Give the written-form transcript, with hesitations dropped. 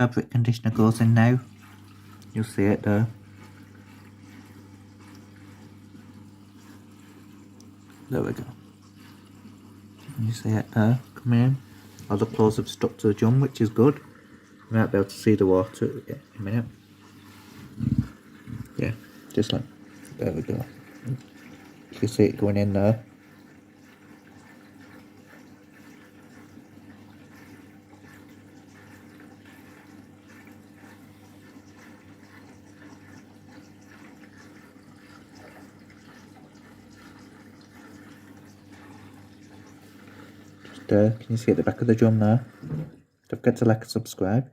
fabric conditioner goes in now. You'll see it there. There we go. You see it there coming in. All the clothes have stuck to the drum, which is good. You might be able to see the water in a minute. Yeah, just like, there we go. You can see it going in there. Just can you see at the back of the drum there? Don't forget to like and subscribe.